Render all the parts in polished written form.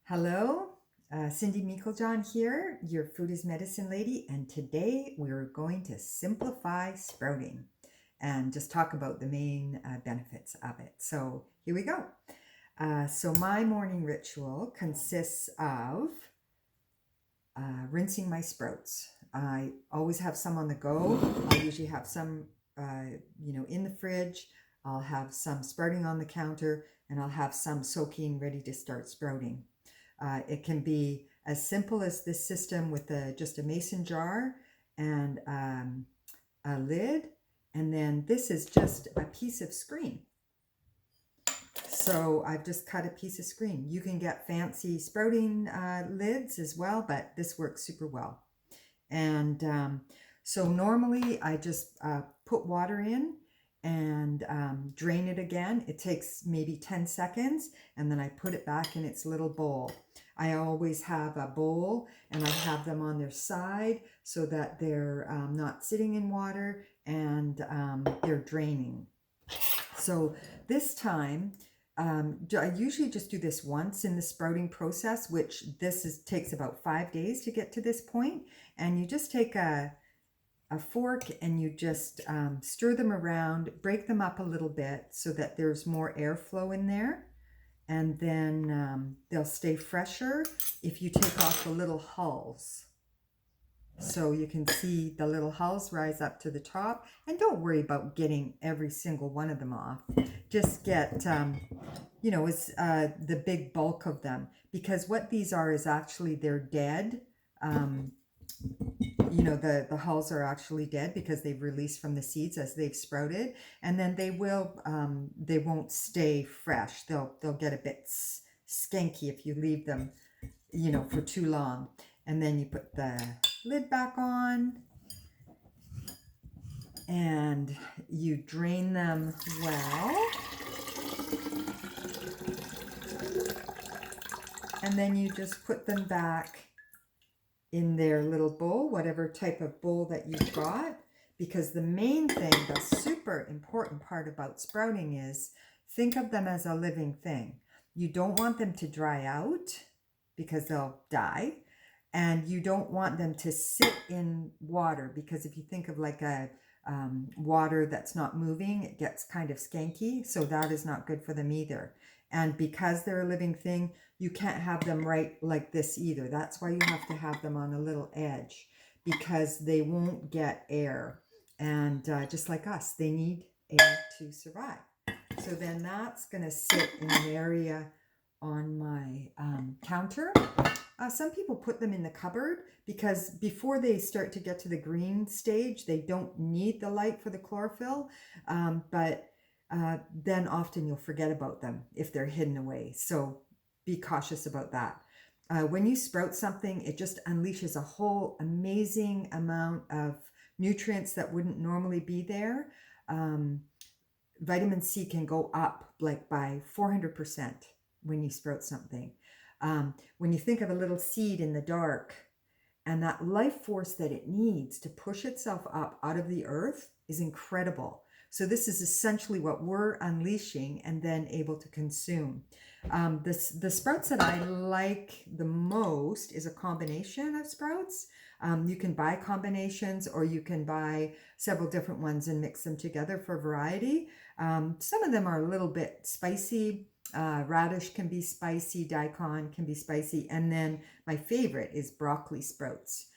Hello, Cindy Meiklejohn here, your food is medicine lady, and today we're going to simplify sprouting and just talk about the main benefits of it. So here we go. So my morning ritual consists of rinsing my sprouts. I always have some on the go. I usually have some, in the fridge. I'll have some sprouting on the counter, and I'll have some soaking ready to start sprouting. It can be as simple as this system with just a mason jar and a lid, and then this is just a piece of screen. So I've just cut a piece of screen. You can get fancy sprouting lids as well, but this works super well. And so normally I just put water in and drain it again. It takes maybe 10 seconds, and then I put it back in its little bowl. I always have a bowl, and I have them on their side so that they're not sitting in water, and they're draining. So this time, I usually just do this once in the sprouting process, which takes about 5 days to get to this point. And you just take a fork and you just stir them around, break them up a little bit so that there's more airflow in there. And then they'll stay fresher if you take off the little hulls. So you can see the little hulls rise up to the top, and don't worry about getting every single one of them off. Just get, it's the big bulk of them, because what these are is actually they're dead. The hulls are actually dead because they've released from the seeds as they've sprouted, and then they won't stay fresh. They'll get a bit skanky if you leave them, for too long. And then you put the lid back on and you drain them well. And then you just put them back in their little bowl, whatever type of bowl that you've got. Because the main thing, the super important part about sprouting is think of them as a living thing. You don't want them to dry out because they'll die. And you don't want them to sit in water, because if you think of like a water that's not moving, it gets kind of skanky. So that is not good for them either. And because they're a living thing, you can't have them right like this either. That's why you have to have them on a little edge, because they won't get air. And just like us, they need air to survive. So then that's going to sit in an area on my counter. Some people put them in the cupboard because before they start to get to the green stage, they don't need the light for the chlorophyll. But then often you'll forget about them if they're hidden away. So be cautious about that. When you sprout something, it just unleashes a whole amazing amount of nutrients that wouldn't normally be there. Vitamin C can go up like by 400% when you sprout something. When you think of a little seed in the dark, and that life force that it needs to push itself up out of the earth is incredible. So this is essentially what we're unleashing and then able to consume. The sprouts that I like the most is a combination of sprouts. You can buy combinations, or you can buy several different ones and mix them together for variety. Some of them are a little bit spicy. Radish can be spicy, daikon can be spicy, and then my favorite is broccoli sprouts.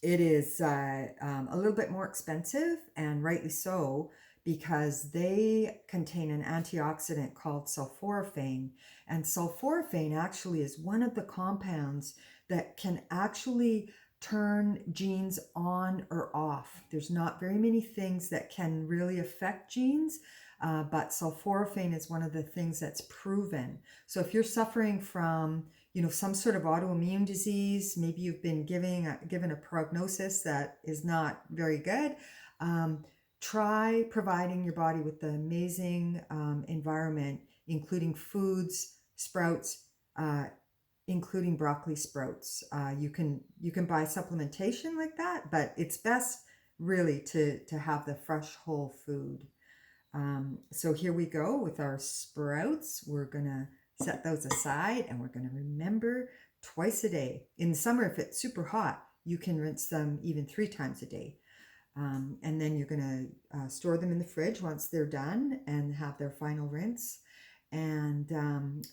It is a little bit more expensive, and rightly so, because they contain an antioxidant called sulforaphane. And sulforaphane actually is one of the compounds that can actually turn genes on or off. There's not very many things that can really affect genes, but sulforaphane is one of the things that's proven. So if you're suffering from some sort of autoimmune disease, maybe you've been given a prognosis that is not very good, try providing your body with the amazing environment, including foods, sprouts, including broccoli sprouts. You can buy supplementation like that, but it's best really to have the fresh whole food. So here we go with our sprouts. We're gonna Set those aside, and we're going to remember twice a day. In the summer, if it's super hot, you can rinse them even 3 times a day. And then you're going to store them in the fridge once they're done and have their final rinse. And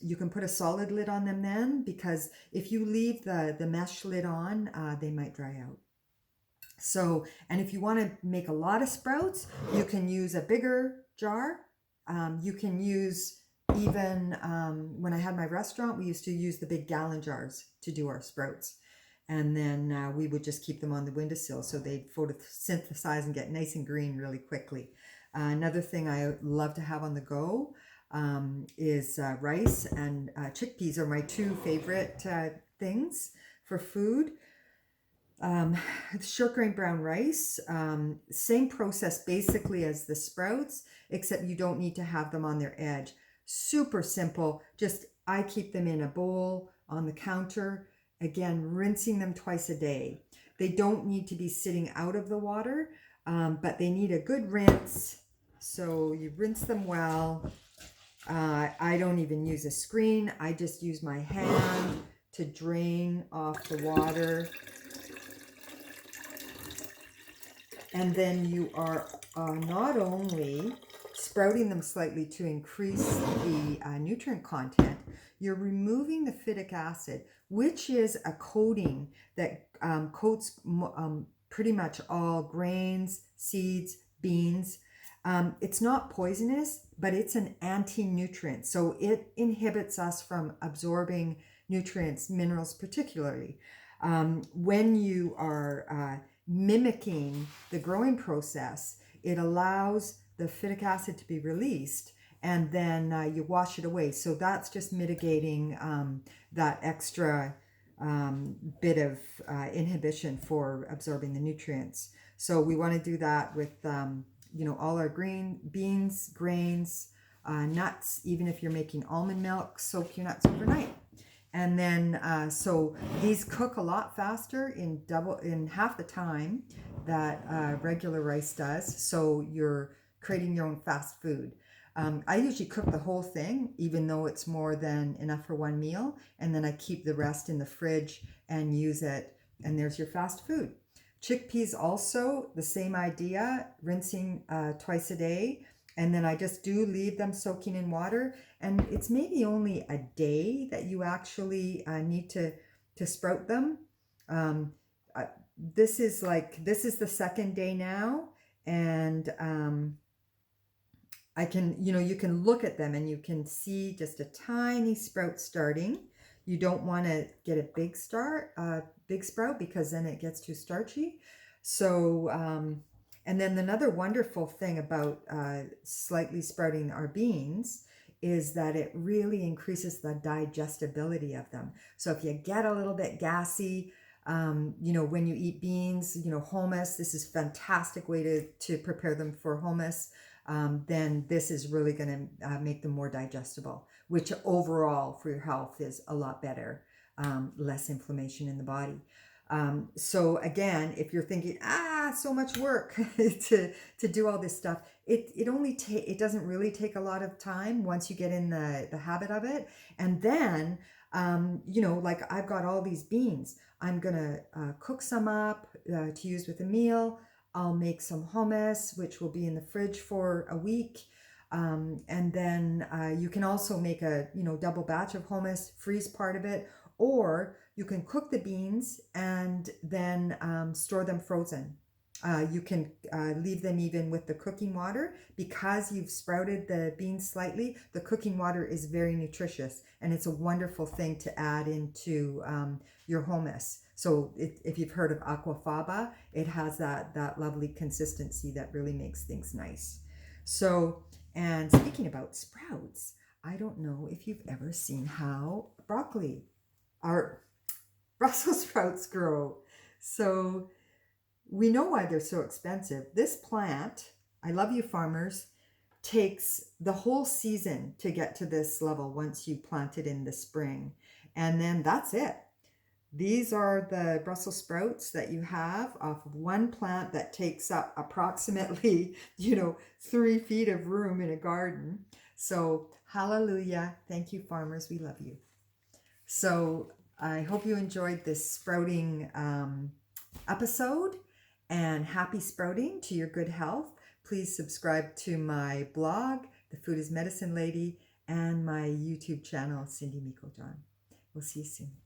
you can put a solid lid on them then, because if you leave the mesh lid on, they might dry out. So, and if you want to make a lot of sprouts, you can use a bigger jar. You can use even, when I had my restaurant, we used to use the big gallon jars to do our sprouts. And then we would just keep them on the windowsill so they'd photosynthesize and get nice and green really quickly. Another thing I love to have on the go is rice, and chickpeas are my 2 favorite things for food. Short grain brown rice, same process basically as the sprouts, except you don't need to have them on their edge. Super simple. Just I keep them in a bowl on the counter. Again, rinsing them twice a day. They don't need to be sitting out of the water, but they need a good rinse. So you rinse them well. I don't even use a screen. I just use my hand to drain off the water. And then you are not only sprouting them slightly to increase the nutrient content, you're removing the phytic acid, which is a coating that coats pretty much all grains, seeds, beans. It's not poisonous, but it's an anti-nutrient. So it inhibits us from absorbing nutrients, minerals particularly. When you are mimicking the growing process, it allows the phytic acid to be released, and then you wash it away. So that's just mitigating that extra bit of inhibition for absorbing the nutrients. So we want to do that with all our green beans, grains, nuts. Even if you're making almond milk, soak your nuts overnight. And then, so these cook a lot faster in half the time that regular rice does. So you're creating your own fast food. I usually cook the whole thing, even though it's more than enough for one meal. And then I keep the rest in the fridge and use it. And there's your fast food. Chickpeas also, the same idea, rinsing twice a day. And then I just do leave them soaking in water. And it's maybe only a day that you actually need to sprout them. This is the second day now. And you can look at them and you can see just a tiny sprout starting. You don't want to get a big sprout, because then it gets too starchy. So, and then another wonderful thing about slightly sprouting our beans is that it really increases the digestibility of them. So if you get a little bit gassy, when you eat beans, hummus, this is a fantastic way to prepare them for hummus. Then this is really going to make them more digestible, which overall for your health is a lot better, less inflammation in the body. So again, if you're thinking, so much work to do all this stuff, it doesn't really take a lot of time once you get in the habit of it. And then, like I've got all these beans, I'm gonna cook some up to use with a meal. I'll make some hummus, which will be in the fridge for a week. And then you can also make a double batch of hummus, freeze part of it, or you can cook the beans and then store them frozen. You can leave them even with the cooking water, because you've sprouted the beans slightly. The cooking water is very nutritious, and it's a wonderful thing to add into your hummus. So if you've heard of aquafaba, it has that lovely consistency that really makes things nice. So, and speaking about sprouts, I don't know if you've ever seen how our Brussels sprouts grow. So we know why they're so expensive. This plant, I love you farmers, takes the whole season to get to this level once you plant it in the spring. And then that's it. These are the Brussels sprouts that you have off of one plant that takes up approximately, 3 feet of room in a garden. So Hallelujah. Thank you, farmers. We love you. So I hope you enjoyed this sprouting episode, and happy sprouting to your good health. Please subscribe to my blog, The Food is Medicine Lady, and my YouTube channel, Cindy Miko John. We'll see you soon.